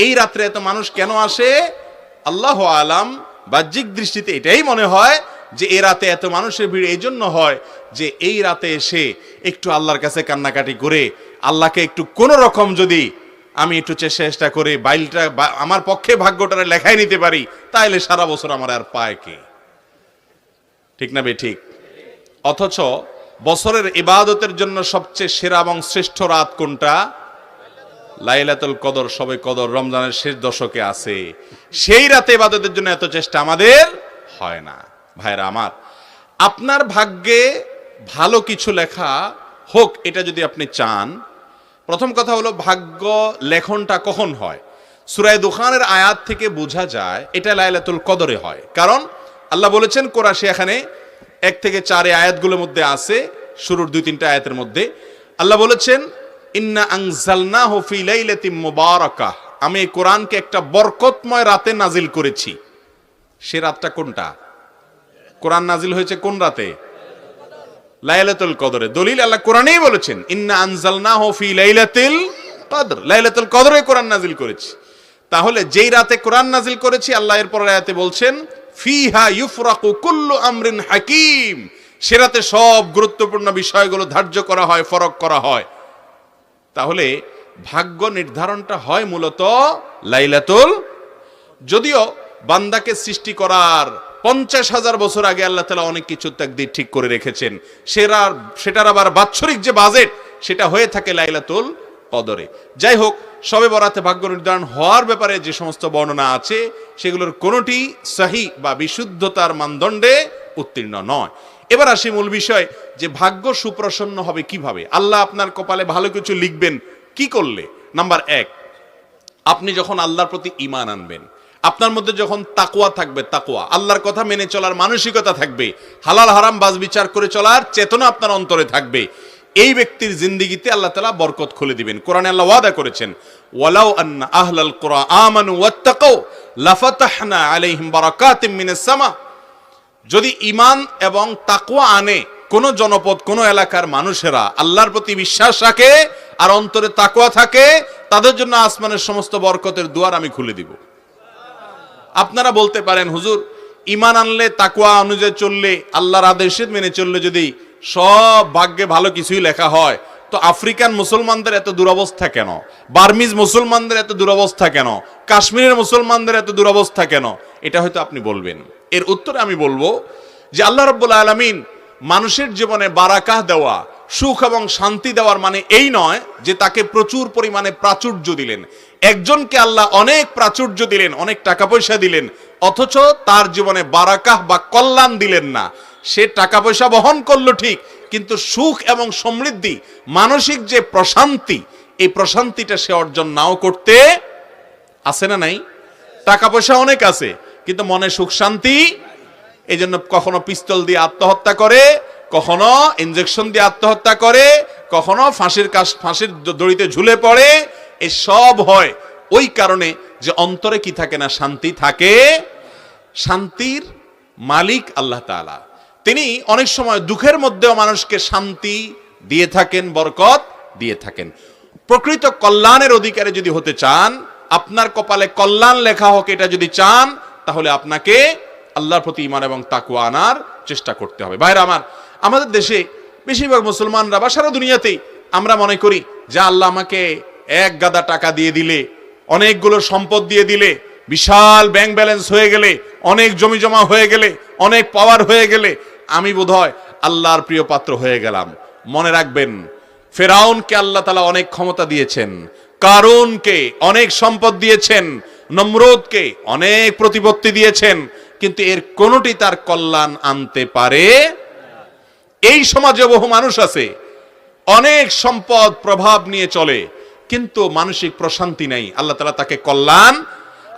এই রাত্রে এত মানুষ কেন আসে? আল্লাহ আলাম, বাহ্যিক দৃষ্টিতে এটাই মনে হয় যে এই রাতে এত মানুষের ভিড় এই জন্য হয় যে এই রাতে এসে একটু আল্লাহর কাছে কান্নাকাটি করে আল্লাহকে একটু কোন রকম যদি আমি একটু চেষ্টা করে বাইলটা আমার পক্ষে ভাগ্যটা লেখাই নিতে পারি, তাইলে সারা বছর আমার আর পায় কে? ঠিক না বে ঠিক? অথচ বছরের ইবাদতের জন্য সবচেয়ে সেরা এবং শ্রেষ্ঠ রাত কোনটা? লাইলাতুল কদর, শবে কদর রমজানের শেষ দশকে আছে। সেই রাতে ইবাদতের জন্য এত চেষ্টা আমাদের হয় না। ভাইরা আমার, আপনার ভাগ্যে ভালো কিছু লেখা হোক এটা যদি আপনি চান, প্রথম কথা হলো ভাগ্য লেখনটা কখন হয়? সূরা দুখানের আয়াত থেকে বোঝা যায় এটা লাইলাতুল কদরে হয়। কারণ আল্লাহ বলেছেন, কোরআশে এখানে 1 থেকে 4 আয়াতগুলোর মধ্যে আছে, শুরুর 2-3টা আয়াতের মধ্যে আল্লাহ বলেছেন, ইন্না আনজালনাহু ফি লাইলাতিন মুবারাকাহ, আমি এই কোরআনকে একটা বরকতময় রাতে নাজিল করেছি। সে রাতটা কোনটা? কোরআন নাজিল হয়েছে কোন রাতে? লাইলাতুল কদরে। দলিল আল্লাহ কোরআনেই বলেছেন, ইন্না আনজালনাহু ফি লাইলাতিল কদর, লাইলাতুল কদরে কোরআন নাজিল করেছি। তাহলে যেই রাতে কোরআন নাজিল করেছি, আল্লাহ এর পরের আয়াতে বলছেন, ফিহা ইউফরাকু কুল্লু আমরিন হাকিম, সে রাতে সব গুরুত্বপূর্ণ বিষয়গুলো ধার্য করা হয়, ফরক করা হয়। তাহলে ভাগ্য নির্ধারণটা হয় মূলত লাইলাতুল, যদিও বান্দাকে সৃষ্টি করার 50,000 বছর আগে আল্লাহ তাআলা অনেক কিছু তাকদীর ঠিক করে রেখেছেন, সেটার আবার বাৎসরিক যে বাজেট সেটা হয়ে থাকে লাইলাতুল কদরে। যাই হোক, শবে বরাতে ভাগ্য নির্ধারণ হওয়ার ব্যাপারে যে সমস্ত বর্ণনা আছে সেগুলোর কোনোটি সহিহ বা বিশুদ্ধতার মানদণ্ডে উত্তীর্ণ নয়। এবার আসি মূল বিষয়, যে ভাগ্য সুপ্রসন্ন হবে কিভাবে? আল্লাহ আপনার কপালে ভালো কিছু লিখবেন কি করলে? নাম্বার 1, আপনি যখন আল্লাহর প্রতি ঈমান আনবেন, আপনার মধ্যে যখন তাকওয়া থাকবে, তাকওয়া আল্লাহর কথা মেনে চলার মানসিকতা থাকবে, হালাল হারাম বাজ বিচার করে চলার চেতনা আপনার অন্তরে থাকবে, এই ব্যক্তির জিন্দেগিতে আল্লাহ তাআলা বরকত খুলে দিবেন। কোরআনে আল্লাহ ওয়াদা করেছেন, ওয়ালাউ আন্না আহলাল কুরআ আমানু ওয়াত্তাকাউ লাফাতাহনা আলাইহিম বারাকাতিম মিনাস সামা, যদি ঈমান এবং তাকওয়া আনে কোন জনপদ, কোন এলাকার মানুষেরা আল্লাহর প্রতি বিশ্বাস রাখে আর অন্তরে তাকওয়া থাকে, তাদের জন্য আসমানের সমস্ত বরকতের দুয়ার আমি খুলে দিব। আপনারা বলতে পারেন, হুজুর ঈমান আনলে, তাকওয়া অনুযায়ী চললে, আল্লাহর আদেশ মেনে চললে যদি সব ভাগ্যে ভালো কিছুই লেখা হয়, তো আফ্রিকান মুসলমানদের এত দুরবস্থা কেন? বার্মিজ মুসলমানদের এত দুরবস্থা কেন? কাশ্মীরের মুসলমানদের এত দুরবস্থা কেন? এটা হয়তো আপনি বলবেন। এর উত্তরে আমি বলবো যে আল্লাহ রাব্বুল আলামিন মানুষের জীবনে বারাকাহ দেওয়া, সুখ এবং শান্তি দেওয়ার মানে এই নয় যে তাকে প্রচুর পরিমাণে প্রাচুর্য দিলেন। একজনকে আল্লাহ অনেক প্রাচুর্য দিলেন, অনেক টাকা পয়সা দিলেন, অথচ তার জীবনে বারাকাহ বা কল্যাণ দিলেন না। সে টাকা পয়সা বহন করলো ঠিক, কিন্তু সুখ এবং সমৃদ্ধি, মানসিক যে প্রশান্তি, এই প্রশান্তিটা সে অর্জন নাও করতে, আছে না নাই? টাকা পয়সা অনেক আছে কিন্তু মনে সুখ শান্তি, এই জন্য কখনো পিস্তল দিয়ে আত্মহত্যা করে, কখনো ইনজেকশন দিয়ে আত্মহত্যা করে, কখনো ফাঁসির দড়িতে ঝুলে পড়ে। এই সব হয় ওই কারণে যে অন্তরে কি থাকে না, শান্তি থাকে। শান্তির মালিক আল্লাহ তাআলা, তিনি অনেক সময় দুঃখের মধ্যেও মানুষকে শান্তি দিয়ে থাকেন, বরকত দিয়ে থাকেন। প্রকৃত কল্যাণের অধিকারী যদি হতে চান, আপনার কপালে কল্যাণ লেখা হোক এটা যদি চান, তাহলে আপনাকে আল্লাহর প্রতি ঈমান এবং তাকওয়া আনার চেষ্টা করতে হবে। ভাইরা আমার, আমাদের দেশে বেশিরভাগ মুসলমানরা বা সারা দুনিয়াতেই আমরা মনে করি যে আল্লাহ আমাকে এক গাদা টাকা দিয়ে দিলে, অনেকগুলো সম্পদ দিয়ে দিলে, বিশাল ব্যাংক ব্যালেন্স হয়ে গেলে, অনেক জমি জমা হয়ে গেলে, অনেক পাওয়ার হয়ে গেলে আমি বোধহয় আল্লাহর প্রিয় পাত্র হয়ে গেলাম। মনে রাখবেন, ফেরাউনকে আল্লাহ তাআলা অনেক ক্ষমতা দিয়েছেন, কারুনকে অনেক সম্পদ দিয়েছেন, নমরুদকে অনেক প্রতিপত্তি দিয়েছেন, কিন্তু এর কোনোটি তার কল্যাণ আনতে পারে। এই সমাজে বহু মানুষ আছে, অনেক সম্পদ প্রভাব নিয়ে চলে, কিন্তু মানসিক প্রশান্তি নাই, আল্লাহ তাআলা তাকে কল্যাণ।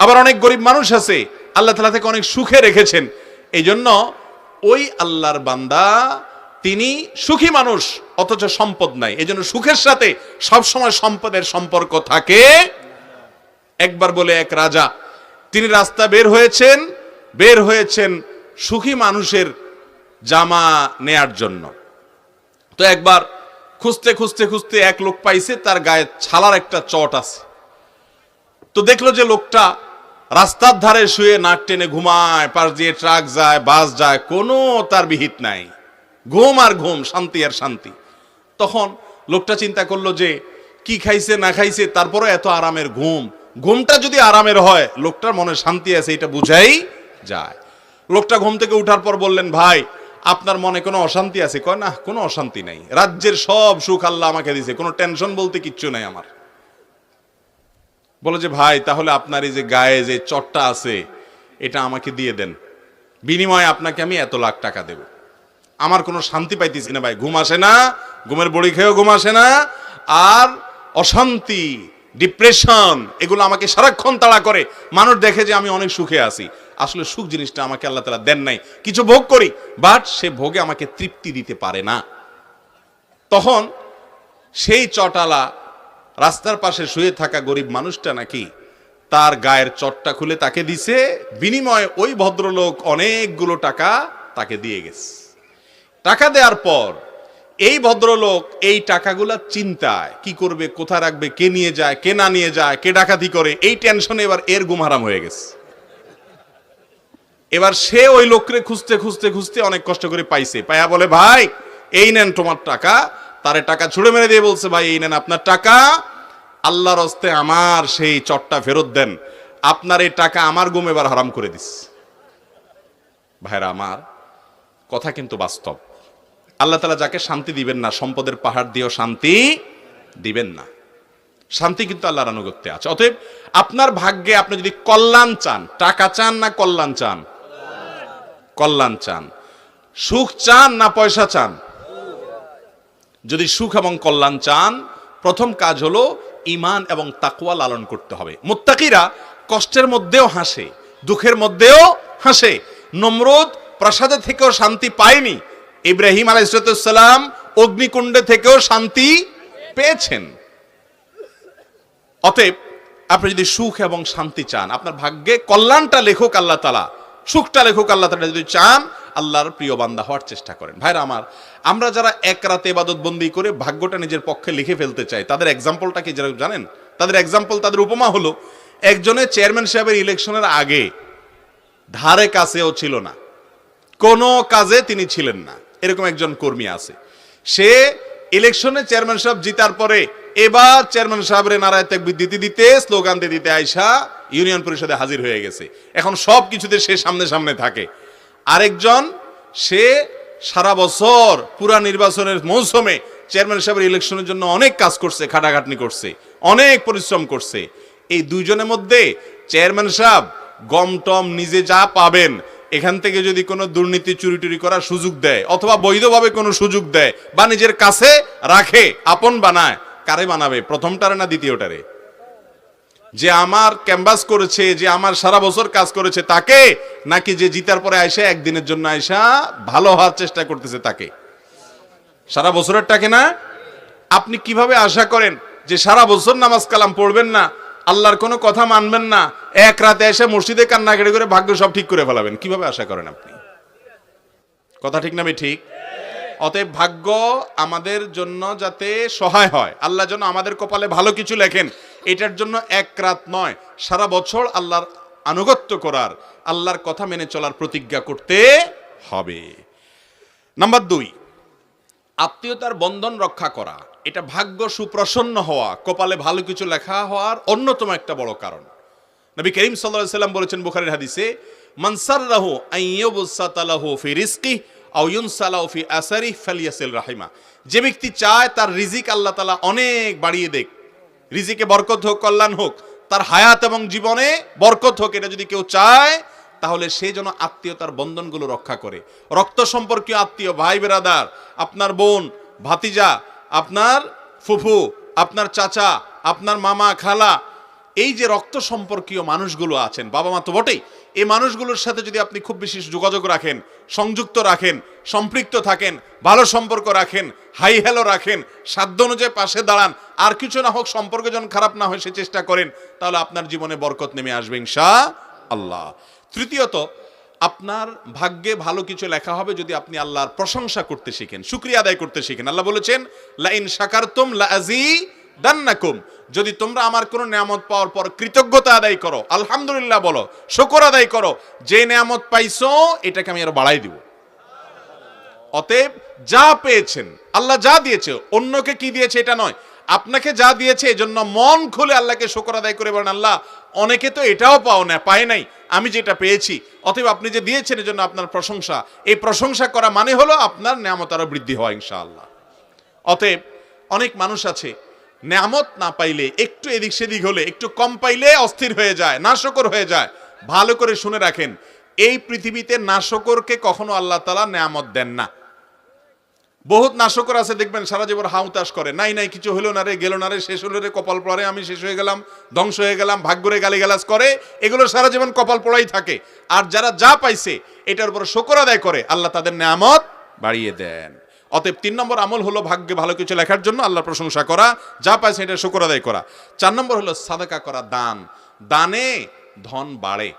আবার অনেক গরিব মানুষ আছে, আল্লাহ তাআলা তাকে অনেক সুখে রেখেছেন। এই জন্য ওই আল্লাহর বান্দা, তিনি সুখী মানুষ অথচ সম্পদ নাই, এই জন্য সুখের সাথে সবসময় সম্পদের সম্পর্ক থাকে। একবার বলে এক রাজা, তিনি রাস্তা বের হয়েছেন সুখী মানুষের জামা নেয়ার জন্য। তো একবার খুঁজতে খুঁজতে এক লোক পাইছে, তার গায়ে ছালার একটা চট আছে। তো দেখলো যে লোকটা রাস্তার ধারে শুয়ে নাক টেনে ঘুমায়, পাশ দিয়ে ট্রাক যায়, বাস যায়, কোনো তার বিহিত নাই, ঘুম আর ঘুম, শান্তি আর শান্তি। তখন লোকটা চিন্তা করলো যে কি খাইছে না খাইছে, তারপরে এত আরামের ঘুম, ঘুমটা যদি আরামের হয় লোকটার মনে শান্তি আছে, এটা বুঝাই যায়। লোকটা ঘুম থেকে উঠার পর বললেন, ভাই আপনার মনে কোনো অশান্তি আছে? কয়, না কোনো অশান্তি নাই, রাজ্যের সব সুখ আল্লাহ আমাকে দিয়েছে, কোনো টেনশন বলতে কিচ্ছু নাই আমার। বলে যে ভাই তাহলে আপনার এই যে গায়ে যে চটটা আছে এটা আমাকে দিয়ে দেন, বিনিময়ে আপনাকে আমি এত লাখ টাকা দেব। আমার কোনো শান্তি পাইতেছি না ভাই, ঘুম আসে না, ঘুমের বড়ি খেয়েও ঘুম আসে না, আর অশান্তি, ডিপ্রেশন এগুলো আমাকে সারাক্ষণ তাড়া করে। মানুষ দেখে যে আমি অনেক সুখে আছি, আসলে সুখ জিনিসটা আমাকে আল্লাহ তাআলা দেন নাই, কিছু ভোগ করি, বাট সে ভোগে আমাকে তৃপ্তি দিতে পারে না। তখন সেই চটালা রাস্তার পাশে শুয়ে থাকা গরিব মানুষটা নাকি তার গায়ের চটটা খুলে তাকে দিছে, বিনিময়ে ওই ভদ্রলোক অনেকগুলো টাকা তাকে দিয়ে গেছে। টাকা দেওয়ার পর এই ভদ্রলোক এই টাকাগুলা চিন্তায়, কি করবে, কোথায় রাখবে, কে নিয়ে যায়, কে না নিয়ে যায়, কে ডাকাতি করে, এই টেনশনে এবার এর ঘুম হারাম হয়ে গেছে। এবার সে ওই লোকরে খুঁজতে খুঁজতে খুঁজতে অনেক কষ্ট করে পাইছে, পায়া বলে, ভাই এই নেন তোমার টাকা। তারে টাকা ছুড়ে মেরে দিয়ে বলছে, ভাই এই নেন আপনার টাকা, আল্লাহর হস্তে আমার সেই চটটা ফেরত দেন, আপনার এই টাকা আমার ঘুম এবার হারাম করে দিস। ভাইরা আমার, কথা কিন্তু বাস্তব। আল্লাহ তাআলা যাকে শান্তি দিবেন না, সম্পদের পাহাড় দিয়েও শান্তি দিবেন না। শান্তি কিন্তু আল্লাহর আনুগত্যে আছে। অতএব আপনার ভাগ্যে আপনি যদি কল্যাণ চান, টাকা চান না কল্যাণ চান? কল্যাণ চান। সুখ চান না পয়সা চান? যদি সুখ এবং কল্যাণ চান, প্রথম কাজ হলো ঈমান এবং তাকওয়া লালন করতে হবে। মুত্তাকিরা কষ্টের মধ্যেও হাসে, দুঃখের মধ্যেও হাসে। নমরুদ প্রাসাদে থেকেও শান্তি পায়নি, ইব্রাহিম আলাইহিস সালাম অগ্নিকুণ্ডে থেকেও শান্তি পেয়েছেন। অতএব আপনি যদি সুখ এবং শান্তি চান, আপনার ভাগ্যে কল্যাণটা লেখক আল্লাহ তাআলা, সুখটা লেখক আল্লাহ তাআলা, যদি চান আল্লাহর প্রিয় বান্দা হওয়ার চেষ্টা করেন। ভাইরা আমার, আমরা যারা এক রাতে ইবাদত বন্দি করে ভাগ্যটা নিজের পক্ষে লিখে ফেলতে চাই, তাদের এক্সাম্পলটা কি জানেন? তাদের এক্সাম্পল, তাদের উপমা হলো, একজনের চেয়ারম্যান সাহেবের ইলেকশনের আগে ধারে কাছেও ছিল না, কোনো কাজে তিনি ছিলেন না, এরকম একজন কর্মী আছে। সে ইলেকশনে চেয়ারম্যান সাহেব জিতার পরে এবার চেয়ারম্যান সাহেবের নারায়ে তাকবীর দিতে দিতে, স্লোগান দিতে দিতে আয়সা ইউনিয়ন পরিষদে হাজির হয়ে গেছে। এখন সব কিছুতে সে সামনে সামনে থাকে। আরেকজন, সে সারা বছর পুরা নির্বাচনের মৌসুমে চেয়ারম্যান সাহেবের ইলেকশনের জন্য অনেক কাজ করছে, খাটাখাটনি করছে, অনেক পরিশ্রম করছে। এই দুইজনের মধ্যে চেয়ারম্যান সাহেব গম টম নিজে যা পাবেন, এখান থেকে যদি কোনো দুর্নীতি চুরি টুরি করার সুযোগ দেয়, অথবা বৈধভাবে কোনো সুযোগ দেয় বা নিজের কাছে রাখে, আপন বানায়, কারে বানাবে? প্রথমটারে না দ্বিতীয়টারে? যে আমার ক্যাম্পাস করেছে, যে আমার সারা বছর কাজ করেছে তাকে, নাকি যে জিতার পরে আয়সা একদিনের জন্য আয়সা ভালো হওয়ার চেষ্টা করতেছে তাকে? সারা বছরেরটাকে না? আপনি কিভাবে আশা করেন যে সারা বছর নামাজ কালাম পড়বেন না, আল্লাহর কোনো কথা মানবেন না, এক রাতে এসে মসজিদে কান্নাকাটি করে ভাগ্য সব ঠিক করে ফেলাবেন? কিভাবে আশা করেন আপনি? কথা ঠিক না ঠিক? অতএব ভাগ্য আমাদের জন্য যাতে সহায় হয়, আল্লাহ যেন আমাদের কপালে ভালো কিছু লেখেন, এটার জন্য এক রাত নয়, সারা বছর আল্লাহর আনুগত্য করার, আল্লাহর কথা মেনে চলার প্রতিজ্ঞা করতে হবে। নাম্বার 2, আত্মীয়তার বন্ধন রক্ষা করা। এটা ভাগ্য সুপ্রসন্ন হওয়া, কপালে ভালো কিছু লেখা হওয়ার অন্যতম একটা বড় কারণ। নবী করিম সাল্লাল্লাহু আলাইহি সাল্লাম বলেছেন বুখারীর হাদিসে, মান সাররাহু আন ইউবসাতা লাহু ফি রিজকিহি আও ইউনসালাহু ফি আসারিহি ফালিয়াসিল রাহিমা। যে ব্যক্তি চায় তার রিজিক আল্লাহ তাআলা অনেক বাড়িয়ে দেখ, রিজিকে বরকত হোক, কল্যাণ হোক, তার হায়াত এবং জীবনে বরকত হোক, এটা যদি কেউ চায় তাহলে সে যেন আত্মীয়তার বন্ধনগুলো রক্ষা করে। রক্ত সম্পর্কীয় আত্মীয়, ভাই বেরাদার, আপনার বোন, ভাতিজা, আপনার ফুফু, আপনার চাচা, আপনার মামা, খালা, এই যে রক্ত সম্পর্কীয় মানুষগুলো আছেন, বাবা মা তো বটেই, এই মানুষগুলোর সাথে যদি আপনি খুব বেশি যোগাযোগ রাখেন, সংযুক্ত রাখেন, সম্পৃক্ত থাকেন, ভালো সম্পর্ক রাখেন, হাই হ্যালো রাখেন, সাধ্য অনুযায়ী পাশে দাঁড়ান, আর কিছু না হোক সম্পর্ক যেন খারাপ না হয় সে চেষ্টা করেন, তাহলে আপনার জীবনে বরকত নেমে আসবে ইনশাআল্লাহ। তৃতীয়ত, আপনার ভাগ্যে ভালো কিছু লেখা হবে যদি আপনি আল্লাহর প্রশংসা করতে শিখেন, শুকরিয়া আদায় করতে শিখেন। আল্লাহ বলেছেন, লা ইন শাকারতুম লা দান্নাকুম, যদি তোমরা আমার কোন নিয়ামত পাওয়ার পর কৃতজ্ঞতা আদায় করো, আলহামদুলিল্লাহ বলো, শুকর আদায় করো, যে নিয়ামত পাইছো এটাকে আমি আরো বাড়াই দিব। অতএব যা পেয়েছেন, আল্লাহ যা দিয়েছে, অন্যকে কি দিয়েছে এটা নয়, আপনাকে যা দিয়েছে এজন্য মন খুলে আল্লাহকে শুকর আদায় করে বলেন, আল্লাহ অনেকে তো এটাও পায় নাই, আমি যেটা পেয়েছি, অতএব আপনি যে দিয়েছেন এজন্য আপনার প্রশংসা। এই প্রশংসা করা মানে হলো আপনার নিয়ামত আরো বৃদ্ধি হয় ইনশাআল্লাহ। অতএব অনেক মানুষ আছে নিয়ামত না পাইলে, একটু এদিক সেদিক হলে, একটু কম পাইলে অস্থির হয়ে যায়, নাশকর হয়ে যায়। ভালো করে শুনে রাখেন, এই পৃথিবীতে নাশকরকে কখনো আল্লাহ তাআলা নিয়ামত দেন না। বহুত নাশকর আছে দেখবেন সারা জীবন হাউতাস করে, নাই নাই কিছু হলো না রে, গেল না রে, শেষ হলো রে, কপাল পড়ে, আমি শেষ হয়ে গেলাম, ধ্বংস হয়ে গেলাম, ভাগ্যরে গালিগালাজ করে, এগুলো সারা জীবন কপাল পড়াই থাকে। আর যারা যা পাইছে এটার উপর শুকর আদায় করে, আল্লাহ তাদের নিয়ামত বাড়িয়ে দেন। অতএব 3 নম্বর আমল হলো ভাগ্যে ভালো কিছু লেখার জন্য আল্লাহর প্রশংসা করা, যা পাইছে এটা শুকর আদায় করা। 4 নম্বর হলো সাদাকা করা, দান। দানে ধন বাড়ে।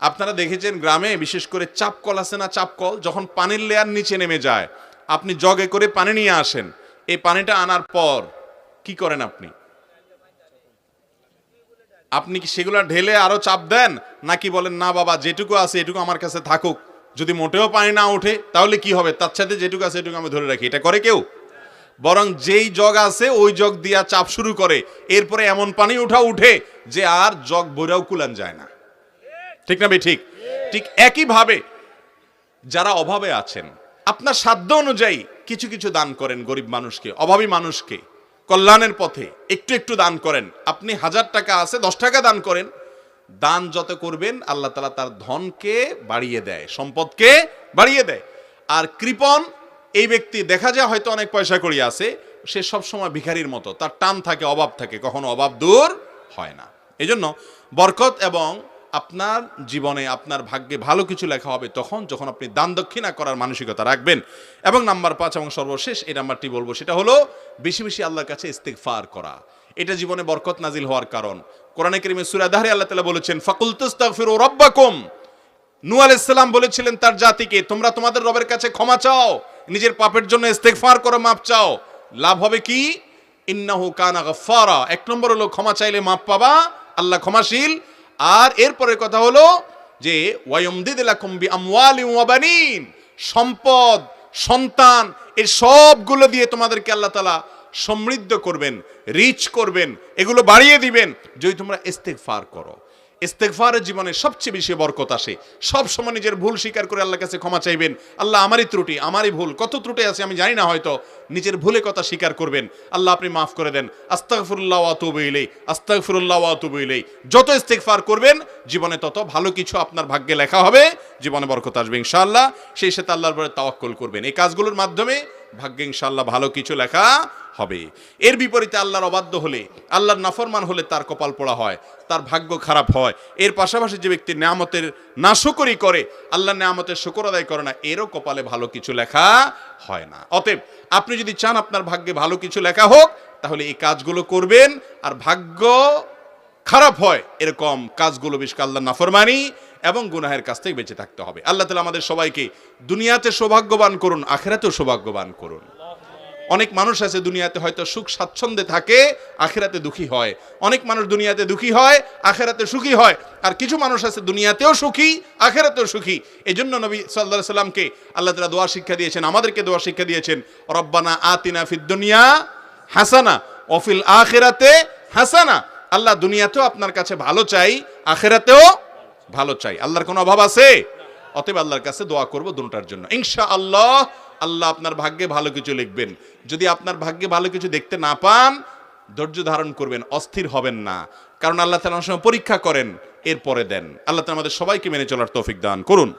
আপনারা দেখেছেন গ্রামে বিশেষ করে চাপকল আছে না, চাপকল যখন পানির লেয়ার নিচে নেমে যায়, আপনি জগে করে পানি নিয়ে আসেন, এই পানিটা আনার পর কি করেন আপনি? আপনি কি সেগুলো ঢেলে আরো চাপ দেন, নাকি বলেন না বাবা যেটুকু আছে এটুকু আমার কাছে থাকুক, যদি মোটেও পানি না ওঠে তাহলে কি হবে, তার সাথে যেটুকু আছে এটুকু আমি ধরে রাখি? এটা করে কেউ? বরং যেই জগ আছে ওই জগ দিয়া চাপ শুরু করে, এরপরে এমন পানি উঠে যে আর জগ বইরাও কুলান যায় না। ঠিক না ভাই? ঠিক ঠিক একইভাবে যারা অভাবে আছেন, আপনার সাধ্য অনুযায়ী কিছু কিছু দান করেন, গরিব মানুষকে, অভাবী মানুষকে কল্যাণের পথে একটু একটু দান করেন। আপনি 1000 টাকা আছে, 10 টাকা দান করেন। দান যত করবেন আল্লাহ তাআলা তার ধনকে বাড়িয়ে দেয়, সম্পদকে বাড়িয়ে দেয়। আর কৃপণ এই ব্যক্তি দেখা যায় হয়তো অনেক পয়সা করি আছে, সে সব সময় ভিখারির মতো, তার টান থাকে, অভাব থাকে, কখনো অভাব দূর হয় না। এজন্য বরকত এবং আপনার জীবনে আপনার ভাগ্যে ভালো কিছু লেখা হবে তখন যখন আপনি দান দক্ষিণা করার মানসিকতা রাখবেন। এবং নাম্বার 5 এবং সর্বশেষ এই নাম্বারটি বলবো, সেটা হলো বেশি বেশি আল্লাহর কাছে ইস্তিগফার করা। এটা জীবনে বরকত নাজিল হওয়ার কারণ। কোরআনে কারীমে সূরা দাহরে আল্লাহ তাআলা বলেছেন, ফাকুল তাস্তাগফিরু রাব্বাকুম। নূহ আলাইহিস সালাম বলেছিলেন তার জাতিকে, তোমরা তোমাদের রবের কাছে ক্ষমা চাও, নিজের পাপের জন্য ইস্তিগফার করো, মাপ চাও। লাভ হবে কি? ইন্নাহু কানা গাফফারা। 1 নম্বর হলো ক্ষমা চাইলে মাপ পাবা, আল্লাহ ক্ষমাশীল। আর এরপরের কথা হলো যে ওয়ায়ুমদিদ লাকুম বিআমওয়ালিন ওয়া বানিন, সম্পদ, সন্তান, এই সবগুলো দিয়ে তোমাদেরকে আল্লাহ তাআলা সমৃদ্ধ করবেন, রিচ করবেন, এগুলো বাড়িয়ে দিবেন যদি তোমরা ইস্তিগফার করো। ইস্তিগফারের জীবনে সবচেয়ে বেশি বরকত আসে। সব সময় নিজের ভুল স্বীকার করে আল্লাহর কাছে ক্ষমা চাইবেন, আল্লাহ আমারই ত্রুটি, আমারই ভুল, কত ত্রুটি আছে আমি জানি না, হয়তো নিজের ভুলে কথা স্বীকার করবেন, আল্লাহ আপনি মাফ করে দেন, আস্তাগফিরুল্লাহ ওয়া আতুবু ইলাইহি, আস্তাগফিরুল্লাহ ওয়া আতুবু ইলাইহি। যত ইস্তিগফার করবেন জীবনে তত ভালো কিছু আপনার ভাগ্যে লেখা হবে, জীবনে বরকত আসবে ইনশাআল্লাহ। সেই সাথে আল্লাহর উপরে তাওয়াক্কুল করবেন, এই কাজগুলোর মাধ্যমে ভাগ্যে ইনশাআল্লাহ ভালো কিছু লেখা হবে। এর বিপরীতে আল্লাহর অবাধ্য হলে, আল্লাহর নাফরমান হলে তার কপাল পোড়া হয়, তার ভাগ্য খারাপ হয়। এর পাশাপাশি যে ব্যক্তি নিয়ামতের নাশকরি করে, আল্লাহর নিয়ামতের শুকর আদায় করে না, এরও কপালে ভালো কিছু লেখা হয় না। অতএব আপনি যদি চান আপনার ভাগ্যে ভালো কিছু লেখা হোক, তাহলে এই কাজগুলো করবেন। আর ভাগ্য খারাপ হয় এরকম কাজগুলো বেশি আল্লাহর নাফরমানি এবং গুনাহের কাছ থেকে বেঁচে থাকতে হবে। আল্লাহ তাআলা আমাদের সবাইকে দুনিয়াতে সৌভাগ্যবান করুন, আখিরাতেও সৌভাগ্যবান করুন। অনেক মানুষ আছে দুনিয়াতে হয়তো সুখ স্বাচ্ছন্দ্যে থাকে, আখিরাতে দুঃখী হয়। অনেক মানুষ দুনিয়াতে দুঃখী হয়, আখিরাতে সুখী হয়। আর কিছু মানুষ আছে দুনিয়াতেও সুখী, আখিরাতেও সুখী। এজন্য নবী সাল্লাল্লাহু আলাইহি সাল্লামকে আল্লাহ তাআলা দোয়া শিক্ষা দিয়েছেন, আমাদেরকে দোয়া শিক্ষা দিয়েছেন, রব্বানা আতিনা ফিদ দুনিয়া হাসানা ওয়া ফিল আখিরাতে হাসানা। আল্লাহ দুনিয়াতেও আপনার কাছে ভালো চাই, আখিরাতেও ভালো চাই। আল্লাহর কোনো অভাব আছে? অতএব আল্লাহর কাছে দোয়া করব দুটোটার জন্য ইনশাআল্লাহ। আল্লাহ আপনার ভাগ্যে ভালো কিছু লিখবেন। যদি আপনার ভাগ্যে ভালো কিছু দেখতে না পান, ধৈর্য ধারণ করবেন, অস্থির হবেন না, কারণ আল্লাহ তাআলা অনেক সময় পরীক্ষা করেন, এরপরে দেন। আল্লাহ তাআলা আমাদের সবাইকে মেনে চলার তৌফিক দান করুন।